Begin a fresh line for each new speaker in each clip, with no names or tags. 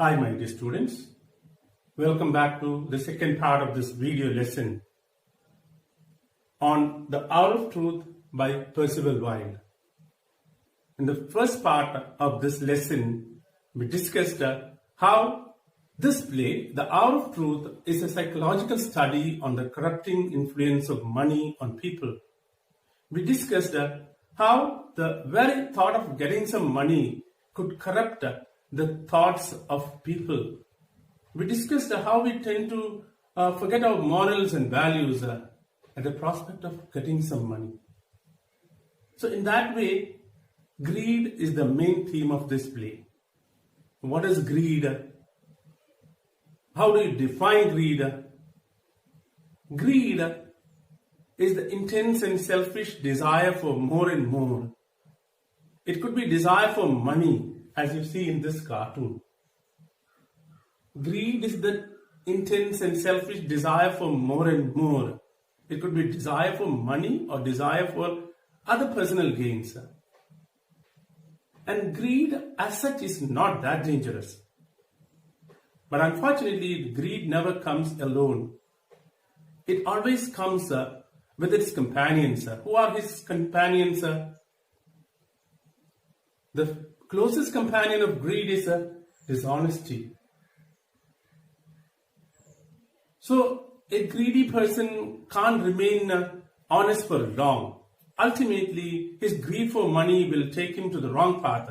Hi my dear students, welcome back to the second part of this video lesson on The Hour of Truth by Percival Wilde. In the first part of this lesson, we discussed how this play, The Hour of Truth, is a psychological study on the corrupting influence of money on people. We discussed how the very thought of getting some money could corrupt the thoughts of people. We discussed how we tend to forget our morals and values at the prospect of getting some money. So in that way, greed is the main theme of this play. What is greed? How do you define greed? Greed is the intense and selfish desire for more and more. It could be desire for money, as you see in this cartoon. Greed is the intense and selfish desire for more and more. It could be desire for money or desire for other personal gains. And greed as such is not that dangerous. But unfortunately, greed never comes alone. It always comes with its companions. Who are his companions? The closest companion of greed is dishonesty. So a greedy person can't remain honest for long. Ultimately, his greed for money will take him to the wrong path,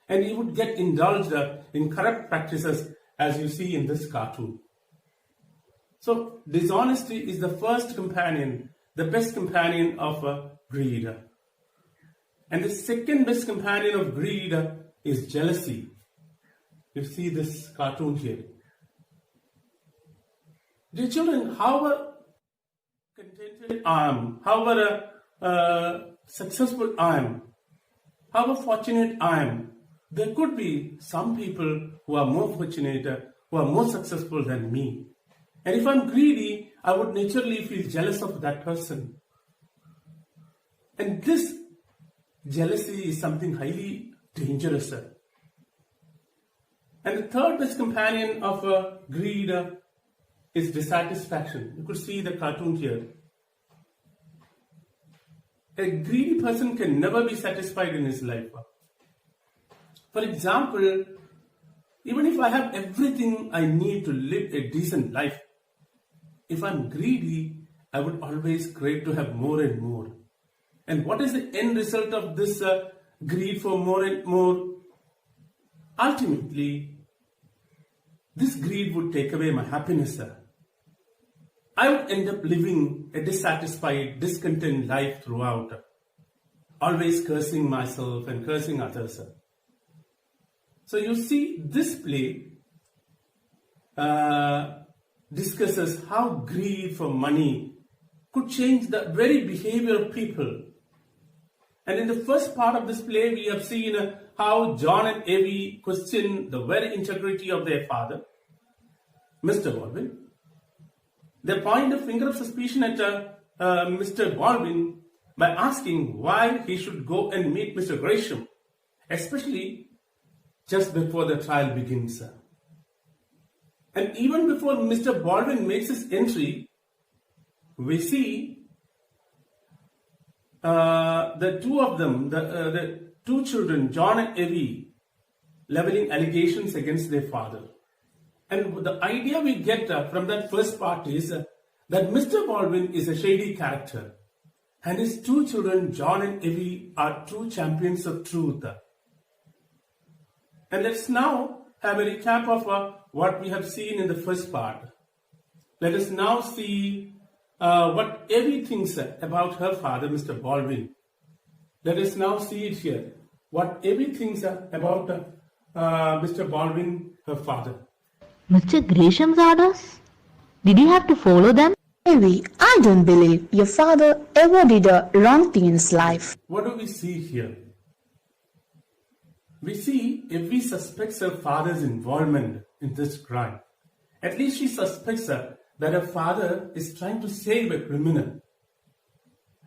and he would get indulged in corrupt practices, as you see in this cartoon. So dishonesty is the first companion, the best companion of greed. And the second best companion of greed is jealousy. You see this cartoon here. Dear children, however contented I am, however successful I am, however fortunate I am, there could be some people who are more fortunate, who are more successful than me. And if I'm greedy, I would naturally feel jealous of that person. And this jealousy is something highly dangerous. And the third best companion of greed is dissatisfaction. You could see the cartoon here. A greedy person can never be satisfied in his life. For example, even if I have everything I need to live a decent life, if I'm greedy, I would always crave to have more and more. And what is the end result of this greed for more and more? Ultimately, this greed would take away my happiness. I would end up living a dissatisfied, discontent life throughout, always cursing myself and cursing others. So you see, this play discusses how greed for money could change the very behavior of people. And in the first part of this play, we have seen how John and Evie question the very integrity of their father, Mr. Baldwin. They point a finger of suspicion at Mr. Baldwin by asking why he should go and meet Mr. Gresham, especially just before the trial begins. And even before Mr. Baldwin makes his entry, we see the two of them, the two children, John and Evie, leveling allegations against their father. And the idea we get from that first part is that Mr. Baldwin is a shady character, and his two children, John and Evie, are true champions of truth. And let's now have a recap of what we have seen in the first part. Let us now see what Evie thinks about her father, Mr. Baldwin. Let us now see it here. What Evie thinks about Mr. Baldwin, her father.
Mr. Gresham's orders? Did you have to follow them?
Evie, I don't believe your father ever did a wrong thing in his life.
What do we see here? We see Evie suspects her father's involvement in this crime. At least she suspects that her father is trying to save a criminal.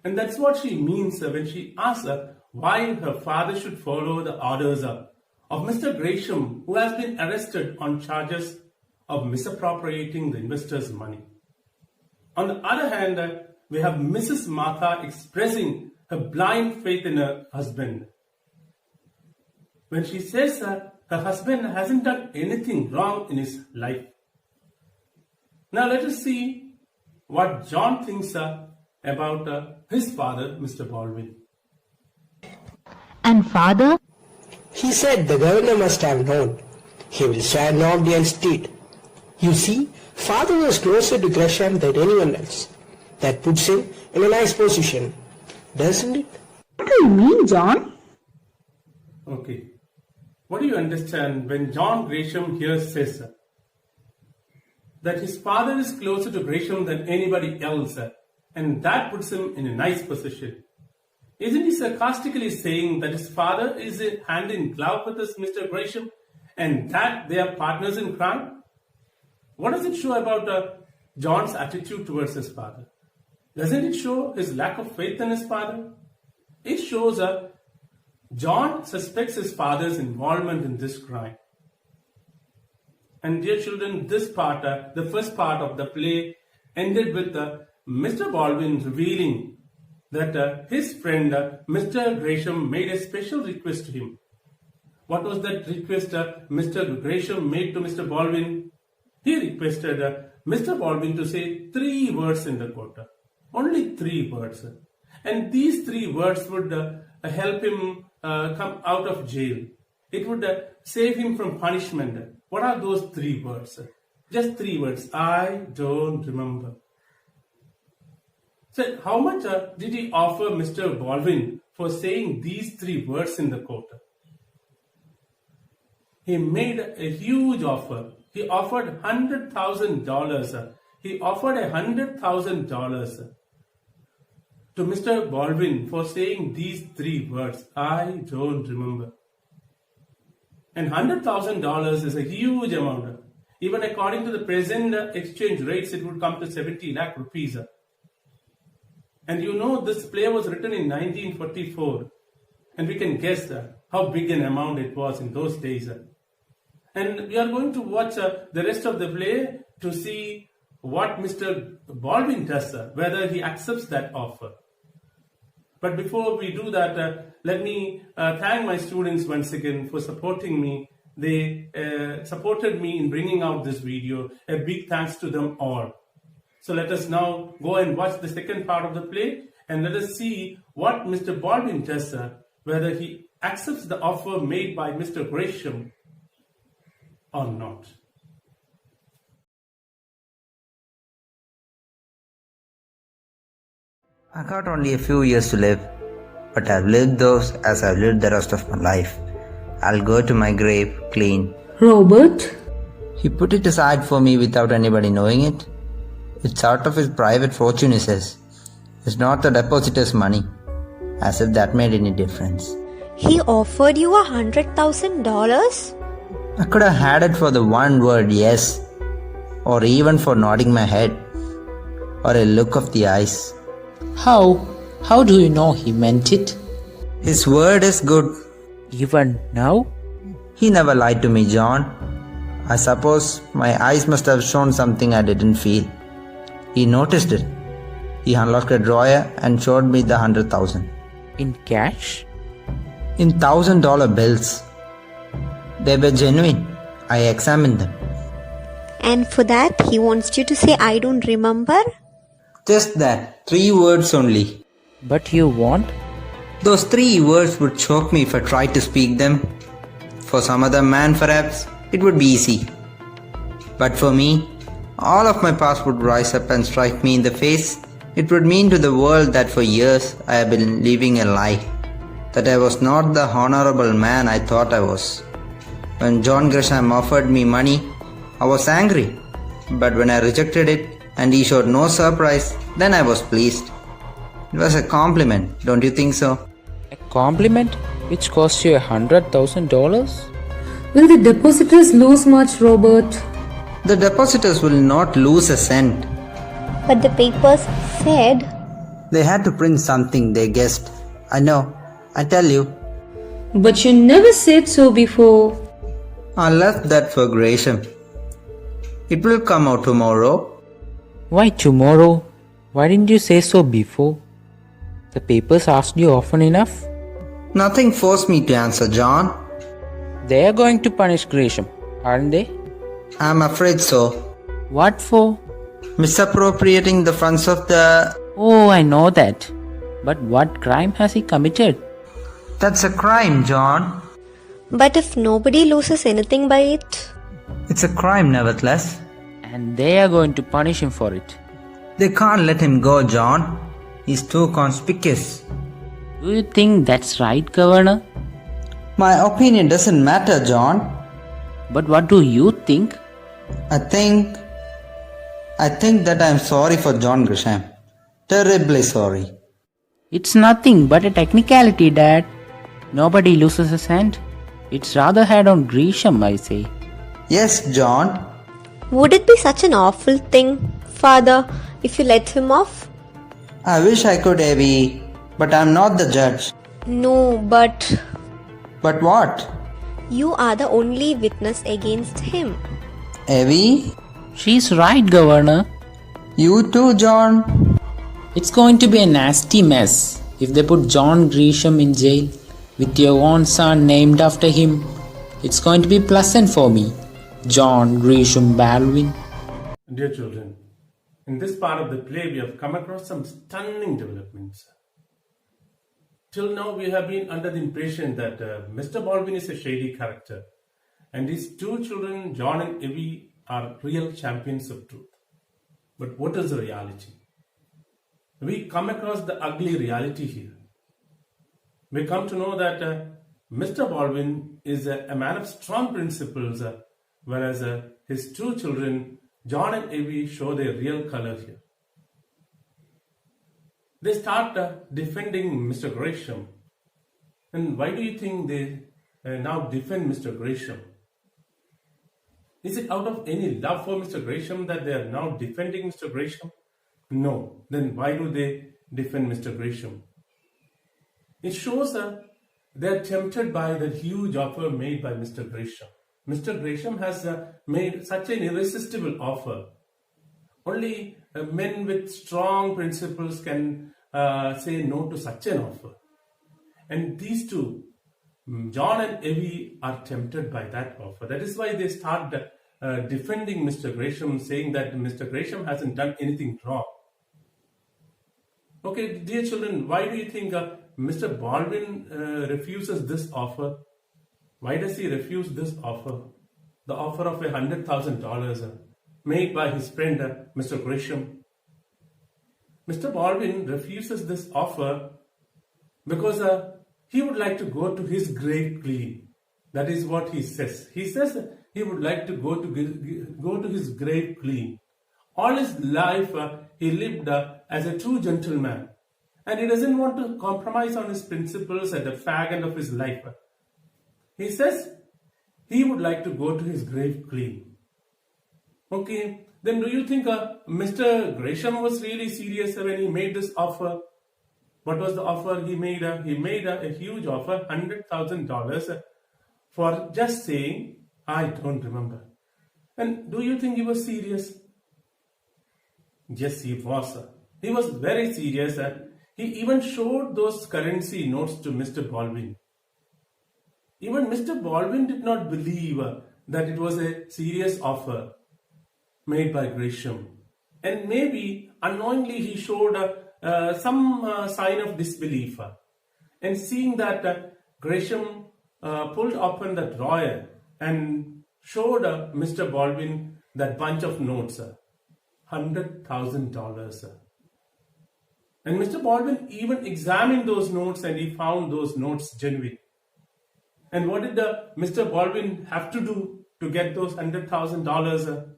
And that's what she means when she asks why her father should follow the orders of Mr. Gresham, who has been arrested on charges of misappropriating the investors' money. On the other hand, we have Mrs. Martha expressing her blind faith in her husband. When she says her husband hasn't done anything wrong in his life. Now let us see what John thinks about his father, Mr. Baldwin.
And father?
He said the governor must have known. He will share nobody else did. You see, father was closer to Gresham than anyone else. That puts him in a nice position, doesn't it?
What do you mean, John?
Okay. What do you understand when John Gresham here says that his father is closer to Gresham than anybody else, and that puts him in a nice position? Isn't he sarcastically saying that his father is hand in glove with this Mr. Gresham and that they are partners in crime? What does it show about John's attitude towards his father? Doesn't it show his lack of faith in his father? It shows John suspects his father's involvement in this crime. And dear children, this part, the first part of the play ended with Mr. Baldwin revealing that his friend Mr. Gresham made a special request to him. What was that request Mr. Gresham made to Mr. Baldwin? He requested Mr. Baldwin to say 3 words in the court. Only 3 words. And these 3 words would help him come out of jail. It would save him from punishment. What are those 3 words? Just 3 words. I don't remember. So how much did he offer Mr. Baldwin for saying these 3 words in the court? He made a huge offer. He offered $100,000. He offered $100,000 to Mr. Baldwin for saying these 3 words. I don't remember. And $100,000 is a huge amount. Even according to the present exchange rates, it would come to 70 lakh rupees. And you know this play was written in 1944. And we can guess how big an amount it was in those days. And we are going to watch the rest of the play to see what Mr. Baldwin does, whether he accepts that offer. But before we do that, let me thank my students once again for supporting me. They supported me in bringing out this video. A big thanks to them all. So let us now go and watch the second part of the play and let us see what Mr. Baldwin does, whether he accepts the offer made by Mr. Gresham or not.
I got only a few years to live, but I've lived those as I've lived the rest of my life. I'll go to my grave clean.
Robert?
He put it aside for me without anybody knowing it. It's out of his private fortune, he says. It's not the depositor's money. As if that made any difference.
He offered you $100,000?
I could have had it for the one word yes, or even for nodding my head, or a look of the eyes.
How? How do you know he meant it?
His word is good.
Even now?
He never lied to me, John. I suppose my eyes must have shown something I didn't feel. He noticed it. He unlocked a drawer and showed me the 100,000.
In cash?
In $1,000 bills. They were genuine. I examined them.
And for that, he wants you to say, I don't remember?
Just that. 3 words only.
But you want?
Those 3 words would choke me if I tried to speak them. For some other man, perhaps, it would be easy. But for me, all of my past would rise up and strike me in the face. It would mean to the world that for years I have been living a lie. That I was not the honorable man I thought I was. When John Gresham offered me money, I was angry. But when I rejected it and he showed no surprise, then I was pleased. It was a compliment, don't you think so?
A compliment which cost you $100,000?
Will the depositors lose much, Robert?
The depositors will not lose a cent.
But the papers said...
They had to print something they guessed. I know. I tell you.
But you never said so before.
I left that for Gresham. It will come out tomorrow.
Why tomorrow? Why didn't you say so before? The papers asked you often enough.
Nothing forced me to answer, John.
They are going to punish Gresham, aren't they?
I'm afraid so.
What for?
Misappropriating the funds of the...
Oh, I know that. But what crime has he committed?
That's a crime, John.
But if nobody loses anything by it,
It's a crime, nevertheless.
And they are going to punish him for it.
They can't let him go, John. He's too conspicuous.
Do you think that's right, Governor?
My opinion doesn't matter, John.
But what do you think?
I think that I'm sorry for John Gresham. Terribly sorry.
It's nothing but a technicality, Dad. Nobody loses his hand. It's rather hard on Gresham, I say.
Yes, John.
would it be such an awful thing, Father, if you let him off?
I wish I could, Evie, but I'm not the judge.
No, but
But what?
you are the only witness against him.
Evie?
She's right, Governor.
You too, John?
It's going to be a nasty mess if they put John Gresham in jail with your own son named after him. It's going to be pleasant for me, John Gresham Baldwin.
Dear children, in this part of the play we have come across some stunning developments. Till now we have been under the impression that Mr. Baldwin is a shady character and his two children, John and Evie, are real champions of truth. But what is the reality? We come across the ugly reality here. We come to know that Mr. Baldwin is a man of strong principles, whereas his two children, John and Evie, show their real color here. They start defending Mr. Gresham. And why do you think they now defend Mr. Gresham? Is it out of any love for Mr. Gresham that they are now defending Mr. Gresham? No. Then why do they defend Mr. Gresham? It shows they are tempted by the huge offer made by Mr. Gresham. Mr. Gresham has made such an irresistible offer. Only men with strong principles can say no to such an offer. And these two, John and Evie, are tempted by that offer. That is why they start defending Mr. Gresham, saying that Mr. Gresham hasn't done anything wrong. Okay, dear children, why do you think Mr. Baldwin refuses this offer? Why does he refuse this offer? The offer of $100,000 made by his friend Mr. Gresham. Mr. Baldwin refuses this offer because he would like to go to his grave clean. That is what he says. He says he would like to go to his grave clean. All his life he lived as a true gentleman, and he doesn't want to compromise on his principles at the fag end of his life. He says he would like to go to his grave clean. Okay, then do you think Mr. Gresham was really serious when he made this offer? What was the offer he made? He made a huge offer, $100,000, for just saying, I don't remember. And do you think he was serious? Yes, he was. He was very serious. He even showed those currency notes to Mr. Baldwin. Even Mr. Baldwin did not believe that it was a serious offer made by Gresham. And maybe unknowingly he showed some sign of disbelief. And seeing that Gresham pulled open the drawer and showed Mr. Baldwin that bunch of notes, $100,000. And Mr. Baldwin even examined those notes and he found those notes genuine. And what did Mr. Baldwin have to do to get those $100,000?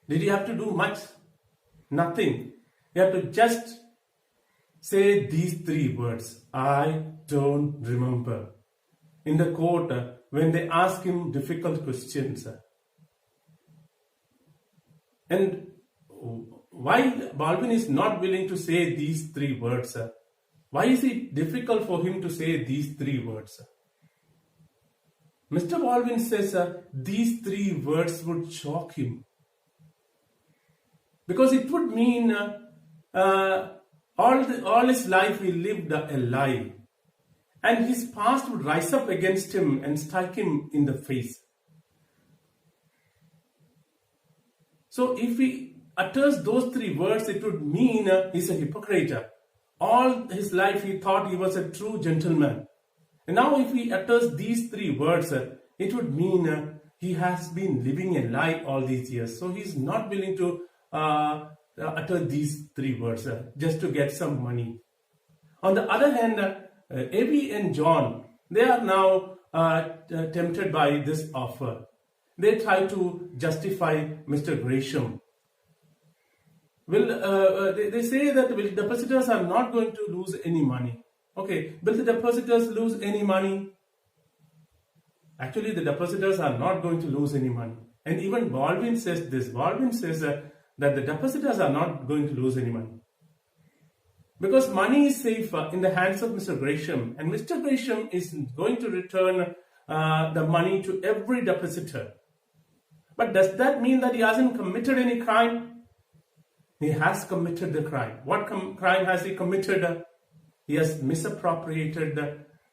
Did he have to do much? Nothing. He had to just say these three words, I don't remember, in the court when they ask him difficult questions. And why Baldwin is not willing to say these three words? Why is it difficult for him to say these three words? Mr. Baldwin says these three words would shock him. Because it would mean all his life he lived a lie. And his past would rise up against him and strike him in the face. So if he utters those three words, it would mean he's a hypocrite. All his life he thought he was a true gentleman. And now if he utters these three words, it would mean he has been living a lie all these years. So he's not willing to utter these three words just to get some money. On the other hand, Abby and John, they are now tempted by this offer. They try to justify Mr. Gresham. They say that the depositors are not going to lose any money. Okay, will the depositors lose any money? Actually, the depositors are not going to lose any money. And even Baldwin says this. Baldwin says that the depositors are not going to lose any money. Because money is safe in the hands of Mr. Gresham. And Mr. Gresham is going to return the money to every depositor. But does that mean that he hasn't committed any crime? He has committed the crime. What crime has he committed? He has misappropriated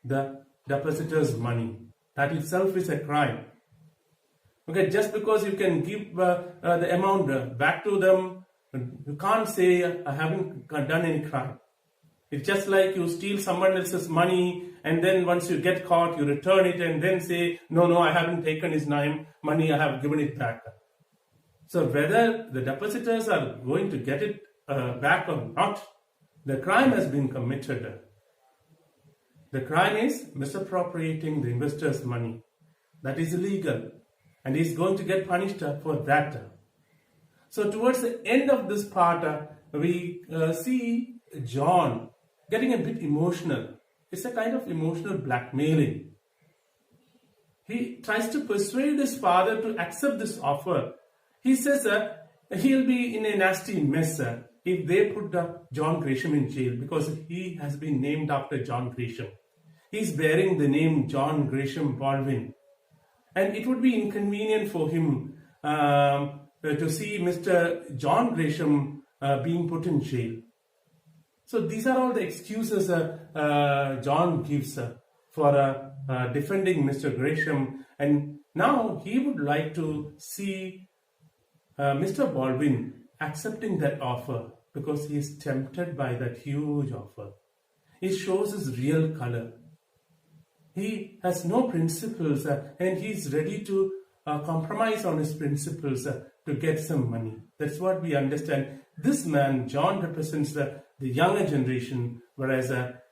the depositor's money. That itself is a crime. Okay, just because you can give the amount back to them, you can't say, I haven't done any crime. It's just like you steal someone else's money and then once you get caught, you return it and then say, no, I haven't taken his money, I have given it back. So whether the depositors are going to get it back or not, the crime has been committed. The crime is misappropriating the investor's money. That is illegal. And he's going to get punished for that. So towards the end of this part, we see John getting a bit emotional. It's a kind of emotional blackmailing. He tries to persuade his father to accept this offer. He says he'll be in a nasty mess if they put John Gresham in jail because he has been named after John Gresham. He's bearing the name John Gresham Baldwin. And it would be inconvenient for him to see Mr. John Gresham being put in jail. So these are all the excuses John gives for defending Mr. Gresham. And now he would like to see Mr. Baldwin accepting that offer because he is tempted by that huge offer. It shows his real color. He has no principles and he's ready to compromise on his principles to get some money. That's what we understand. This man, John, represents the younger generation, whereas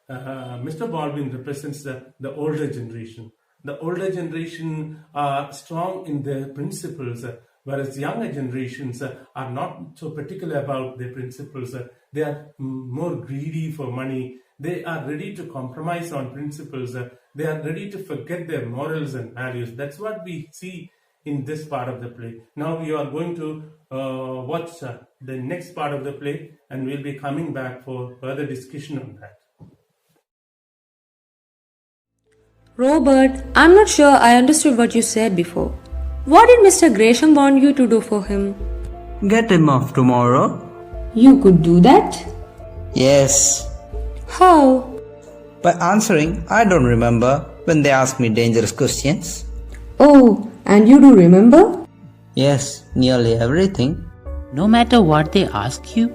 Mr. Baldwin represents the older generation. The older generation are strong in their principles, whereas younger generations are not so particular about their principles. They are more greedy for money. They are ready to compromise on principles. They are ready to forget their morals and values. That's what we see in this part of the play. Now we are going to watch the next part of the play and we'll be coming back for further discussion on that.
Robert, I'm not sure I understood what you said before. What did Mr. Gresham want you to do for him?
Get him off tomorrow.
You could do that?
Yes.
How?
By answering, I don't remember when they ask me dangerous questions.
Oh, and you do remember?
Yes, nearly everything.
No matter what they ask you?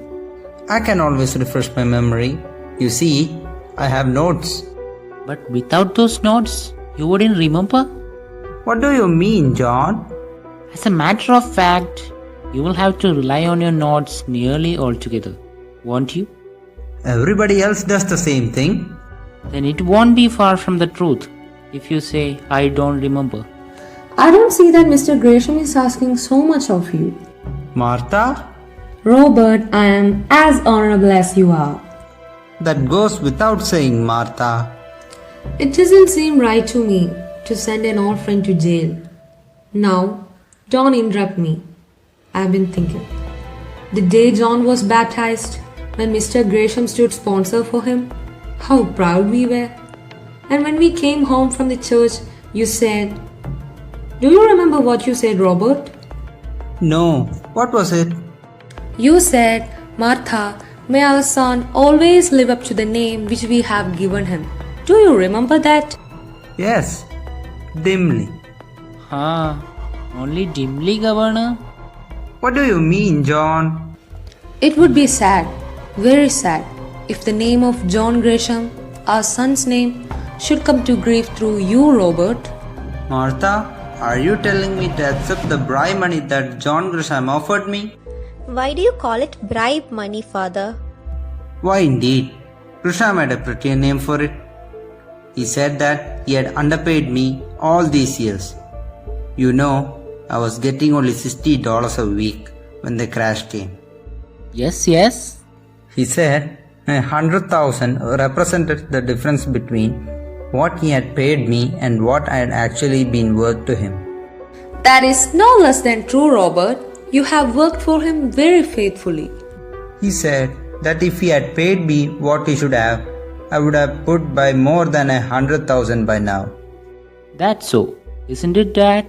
I can always refresh my memory. You see, I have notes.
But without those notes, you wouldn't remember?
What do you mean, John?
As a matter of fact, you will have to rely on your notes nearly altogether, won't you?
Everybody else does the same thing.
Then it won't be far from the truth if you say, I don't remember.
I don't see that Mr. Gresham is asking so much of you.
Martha?
Robert, I am as honorable as you are.
That goes without saying, Martha.
It doesn't seem right to me to send an orphan to jail. Now, don't interrupt me. I've been thinking. The day John was baptized, when Mr. Gresham stood sponsor for him, how proud we were. And when we came home from the church, you said, Do you remember what you said, Robert?
No, what was it?
You said, Martha, may our son always live up to the name which we have given him. Do you remember that?
Yes, dimly.
Only dimly, Governor?
What do you mean, John?
It would be sad, very sad, if the name of John Gresham, our son's name, should come to grief through you, Robert.
Martha, are you telling me to accept the bribe money that John Gresham offered me?
Why do you call it bribe money, Father?
Why indeed. Gresham had a prettier name for it. He said that he had underpaid me all these years. You know, I was getting only $60 a week when the crash came.
Yes.
He said 100,000 represented the difference between what he had paid me and what I had actually been worth to him.
That is no less than true, Robert. You have worked for him very faithfully.
He said that if he had paid me what he should have, I would have put by more than 100,000 by now.
That's so, isn't it, Dad?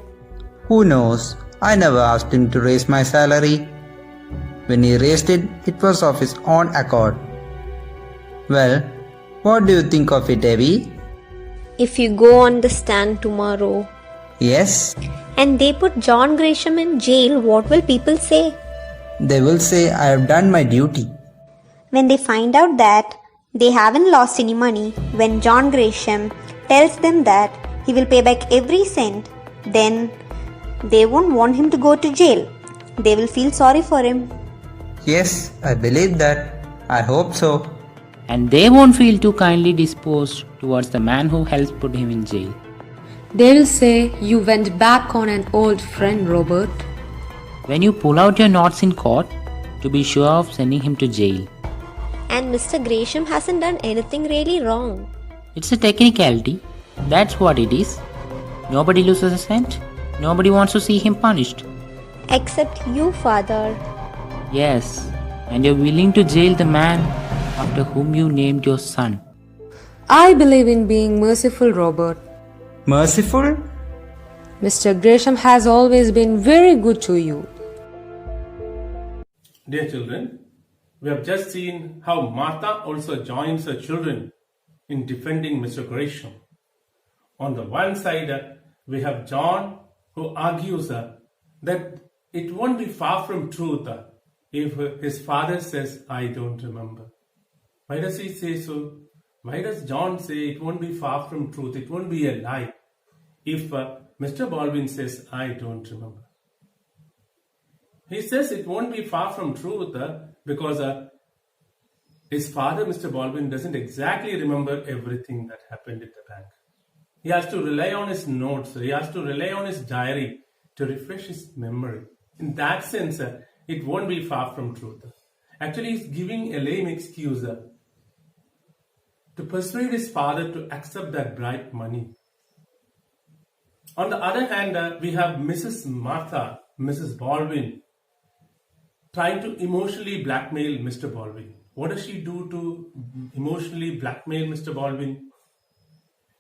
Who knows? I never asked him to raise my salary. When he raised it, it was of his own accord. Well, what do you think of it, Evie?
If you go on the stand tomorrow
Yes,
and they put John Gresham in jail, what will people say?
they will say I have done my duty.
When they find out that they haven't lost any money, when John Gresham tells them that he will pay back every cent, then they won't want him to go to jail. They will feel sorry for him.
Yes, I believe that. I hope so.
And they won't feel too kindly disposed towards the man who helped put him in jail.
They will say you went back on an old friend, Robert.
When you pull out your knots in court, to be sure of sending him to jail.
And Mr. Gresham hasn't done anything really wrong.
It's a technicality. That's what it is. Nobody loses a cent. Nobody wants to see him punished.
Except you, Father.
Yes, and you're willing to jail the man after whom you named your son.
I believe in being merciful, Robert.
Merciful?
Mr. Gresham has always been very good to you.
Dear children, we have just seen how Martha also joins her children in defending Mr. Gresham. On the one side, we have John who argues that it won't be far from truth if his father says, I don't remember. Why does he say so? Why does John say it won't be far from truth? It won't be a lie if Mr. Baldwin says, I don't remember. He says it won't be far from truth because his father, Mr. Baldwin, doesn't exactly remember everything that happened at the bank. He has to rely on his notes. He has to rely on his diary to refresh his memory. In that sense, it won't be far from truth. Actually, he's giving a lame excuse to persuade his father to accept that bribe money. On the other hand, we have Mrs. Martha, Mrs. Baldwin, trying to emotionally blackmail Mr. Baldwin. What does she do to emotionally blackmail Mr. Baldwin?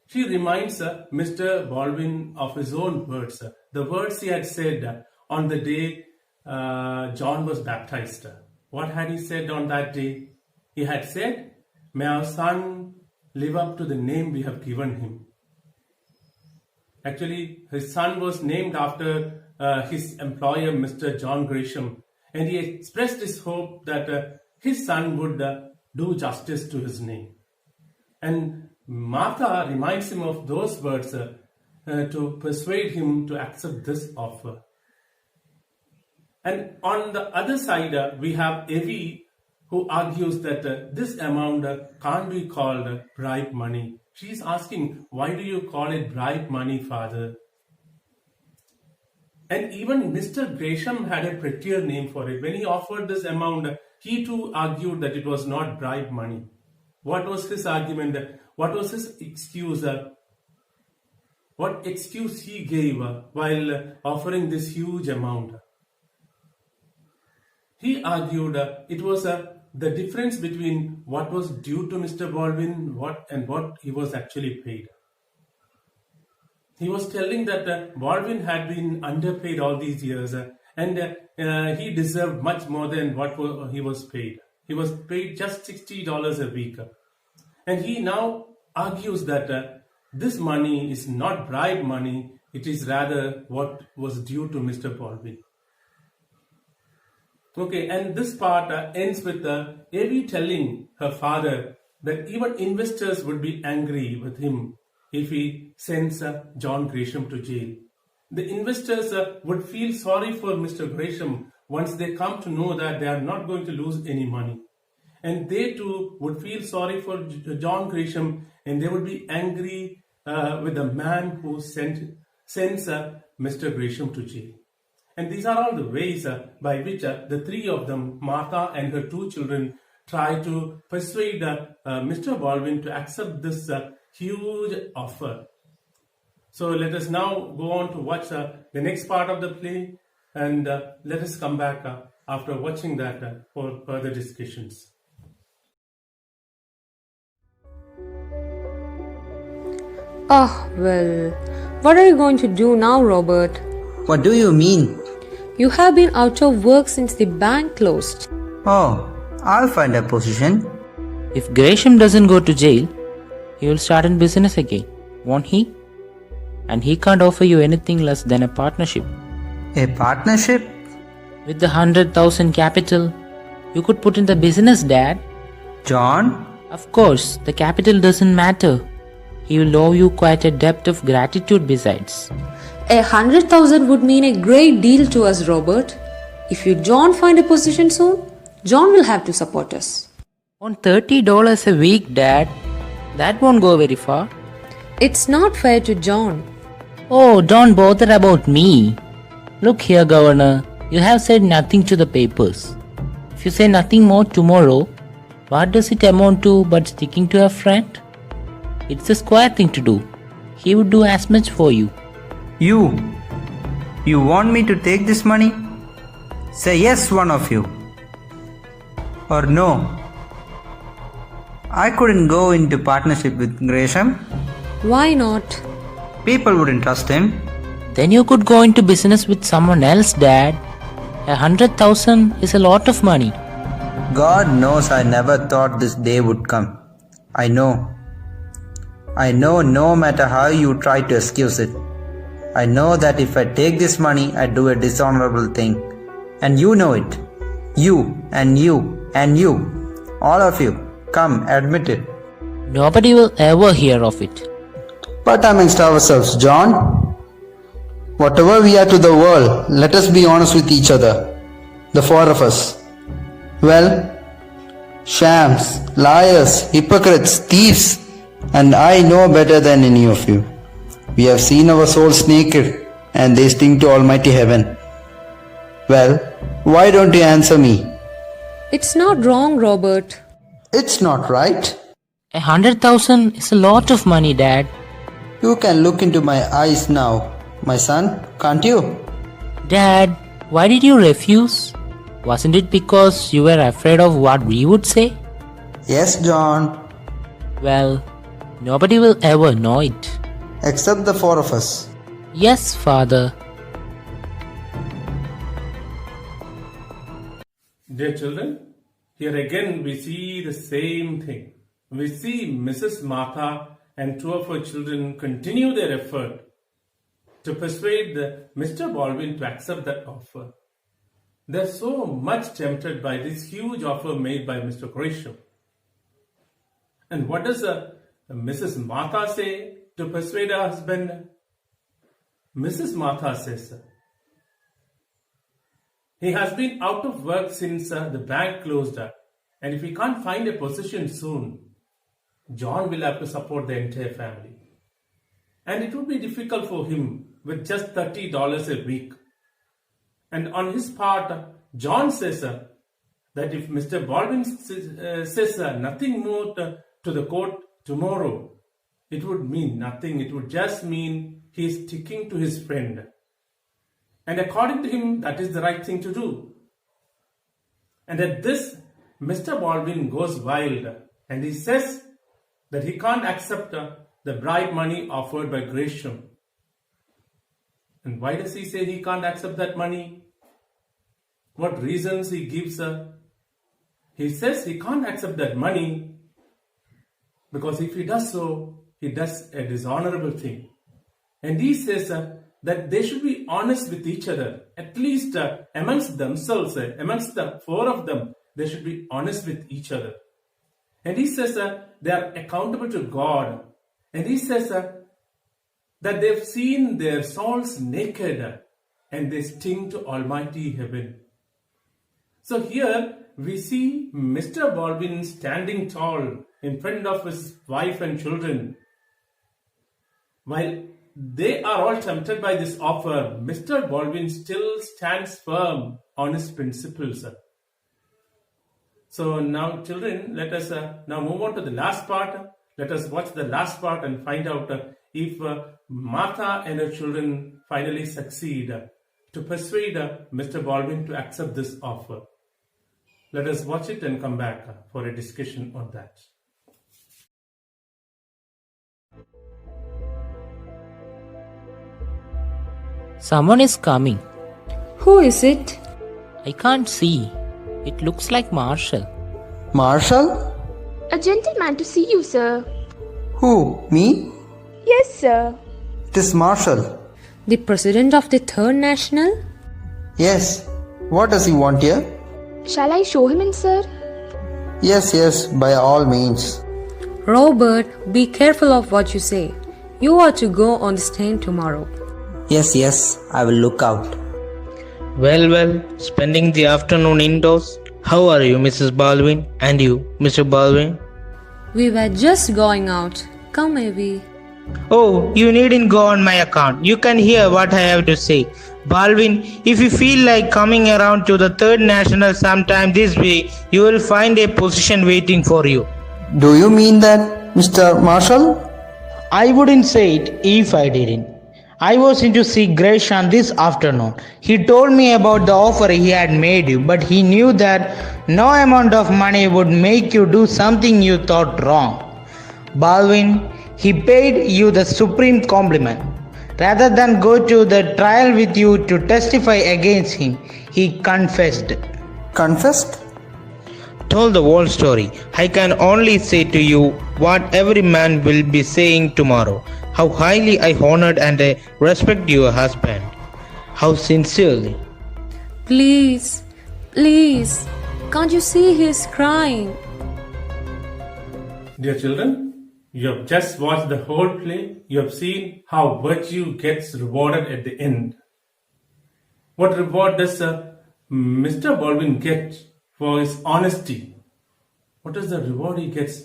She reminds Mr. Baldwin of his own words, the words he had said on the day John was baptized. What had he said on that day? He had said, may our son live up to the name we have given him. Actually, his son was named after his employer, Mr. John Gresham, and he expressed his hope that his son would do justice to his name. And Martha reminds him of those words to persuade him to accept this offer. And on the other side, we have Evie, who argues that this amount can't be called bribe money. She's asking, why do you call it bribe money, Father? And even Mr. Gresham had a prettier name for it. When he offered this amount, he too argued that it was not bribe money. What was his argument? What was his excuse? What excuse he gave while offering this huge amount? He argued it was the difference between what was due to Mr. Baldwin and what he was actually paid. he was telling that Baldwin had been underpaid all these years and he deserved much more than what he was paid. He was paid just $60 a week. And he now argues that this money is not bribe money, it is rather what was due to Mr. Baldwin. Okay, and this part ends with Evie telling her father that even investors would be angry with him if he sends John Grisham to jail. The investors would feel sorry for Mr. Grisham once they come to know that they are not going to lose any money. And they too would feel sorry for John Grisham, and they would be angry with the man who sends Mr. Grisham to jail. And these are all the ways by which the three of them, Martha and her two children, try to persuade Mr. Baldwin to accept this huge offer. So let us now go on to watch the next part of the play, and let us come back after watching that for further discussions.
Oh, well, what are you going to do now, Robert?
What do you mean?
You have been out of work since the bank closed.
Oh, I'll find a position.
If Grisham doesn't go to jail, he will start in business again, won't he? And he can't offer you anything less than a partnership.
A partnership?
With the 100,000 capital, you could put in the business, Dad.
John?
Of course, the capital doesn't matter. He will owe you quite a debt of gratitude besides.
100,000 would mean a great deal to us, Robert. If you don't find a position soon, John will have to support us.
On $30 a week, Dad, that won't go very far.
It's not fair to John.
Oh, don't bother about me. Look here, Governor, you have said nothing to the papers. If you say nothing more tomorrow, what does it amount to but sticking to a friend? It's a square thing to do. He would do as much for you.
You want me to take this money? Say yes, one of you. Or no. I couldn't go into partnership with Grisham.
Why not?
People wouldn't trust him.
Then you could go into business with someone else, Dad. 100,000 is a lot of money.
God knows I never thought this day would come. I know no matter how you try to excuse it. I know that if I take this money, I do a dishonorable thing. And you know it. You and you and you. All of you. Come, admit it.
Nobody will ever hear of it.
But amongst ourselves, John, whatever we are to the world, let us be honest with each other. The four of us. Well, shams, liars, hypocrites, thieves, and I know better than any of you. We have seen our souls naked, and they sting to Almighty Heaven. Well, why don't you answer me?
It's not wrong, Robert.
It's not right.
100,000 is a lot of money, Dad.
You can look into my eyes now, my son, can't you?
Dad, why did you refuse? Wasn't it because you were afraid of what we would say?
Yes, John.
Well, nobody will ever know it.
Except the four of us.
Yes, Father.
Dear children, here again we see the same thing. We see Mrs. Martha and two of her children continue their effort to persuade Mr. Baldwin to accept that offer. They're so much tempted by this huge offer made by Mr. Grisham. And what does Mrs. Martha say to persuade her husband? Mrs. Martha says, he has been out of work since the bank closed up, and if he can't find a position soon, John will have to support the entire family. And it would be difficult for him with just $30 a week. And on his part, John says that if Mr. Baldwin says nothing more to the court tomorrow, it would mean nothing. It would just mean he is sticking to his friend. And according to him, that is the right thing to do. And at this, Mr. Baldwin goes wild and he says that he can't accept the bribe money offered by Grisham. And why does he say he can't accept that money? What reasons he gives? He says he can't accept that money because if he does so, he does a dishonorable thing. And he says that they should be honest with each other. At least amongst themselves, amongst the four of them, they should be honest with each other. And he says they are accountable to God. And he says that they've seen their souls naked and they sting to Almighty Heaven. So here we see Mr. Baldwin standing tall in front of his wife and children. While they are all tempted by this offer, Mr. Baldwin still stands firm on his principles. So now children, let us now move on to the last part. Let us watch the last part and find out if Martha and her children finally succeed to persuade Mr. Baldwin to accept this offer. Let us watch it and come back for a discussion on that.
Someone is coming.
Who is it?
I can't see. It looks like Marshall.
Marshall?
A gentleman to see you, sir.
Who? Me?
Yes, sir.
It is Marshall.
The president of the Third National?
Yes. What does he want here?
Shall I show him in, sir?
Yes, by all means.
Robert, be careful of what you say. You are to go on the stand tomorrow.
Yes, I will look out.
Well, spending the afternoon indoors. How are you, Mrs. Baldwin? And you, Mr. Baldwin?
We were just going out. Come, maybe.
Oh, you needn't go on my account. You can hear what I have to say. Baldwin, if you feel like coming around to the Third National sometime this week, you will find a position waiting for you.
Do you mean that, Mr. Marshall?
I wouldn't say it if I didn't. I was in to see Gresham this afternoon. He told me about the offer he had made you, but he knew that no amount of money would make you do something you thought wrong. Baldwin, he paid you the supreme compliment. Rather than go to the trial with you to testify against him, he confessed.
Confessed?
Told the whole story. I can only say to you what every man will be saying tomorrow. How highly I honored and I respect your husband. How sincerely.
Please, can't you see he's crying?
Dear children, you have just watched the whole play. You have seen how virtue gets rewarded at the end. What reward does Mr. Baldwin get for his honesty? What is the reward he gets?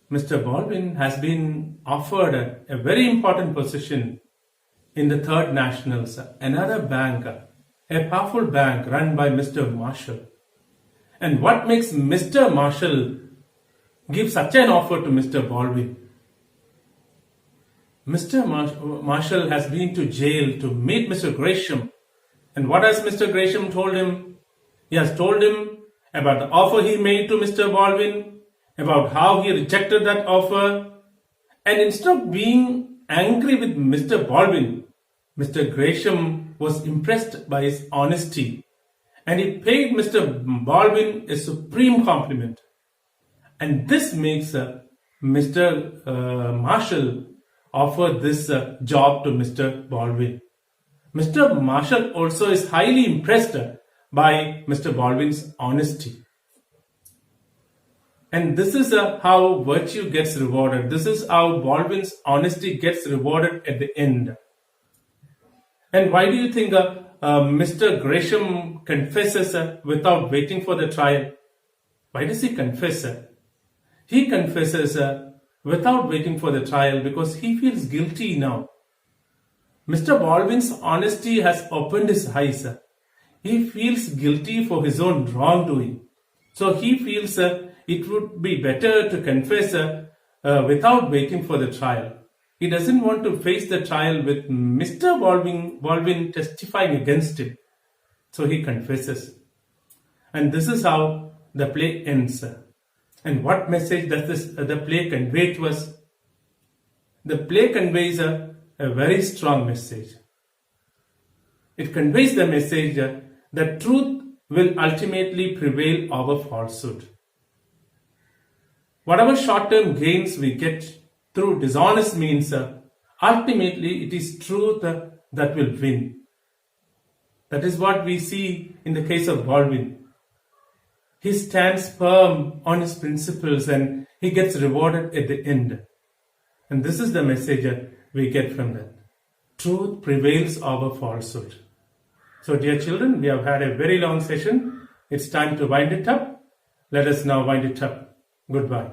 Mr. Baldwin has been offered a very important position in the Third Nationals, another bank, a powerful bank run by Mr. Marshall. And what makes Mr. Marshall give such an offer to Mr. Baldwin? Mr. Marshall has been to jail to meet Mr. Gresham. And what has Mr. Gresham told him? He has told him about the offer he made to Mr. Baldwin, about how he rejected that offer. And instead of being angry with Mr. Baldwin, Mr. Gresham was impressed by his honesty and he paid Mr. Baldwin a supreme compliment. And this makes Mr. Marshall offer this job to Mr. Baldwin. Mr. Marshall also is highly impressed by Mr. Baldwin's honesty. And this is how virtue gets rewarded. This is how Baldwin's honesty gets rewarded at the end. And why do you think Mr. Gresham confesses without waiting for the trial? Why does he confess? He confesses without waiting for the trial because he feels guilty now. Mr. Baldwin's honesty has opened his eyes. He feels guilty for his own wrongdoing. So he feels it would be better to confess without waiting for the trial. He doesn't want to face the trial with Mr. Baldwin testifying against him. So he confesses. And this is how the play ends. And what message does the play convey to us? The play conveys a very strong message. It conveys the message that truth will ultimately prevail over falsehood. Whatever short-term gains we get through dishonest means, ultimately it is truth that will win. That is what we see in the case of Baldwin. He stands firm on his principles and he gets rewarded at the end. And this is the message we get from that. Truth prevails over falsehood. So dear children, we have had a very long session. It's time to wind it up. Let us now wind it up. Goodbye.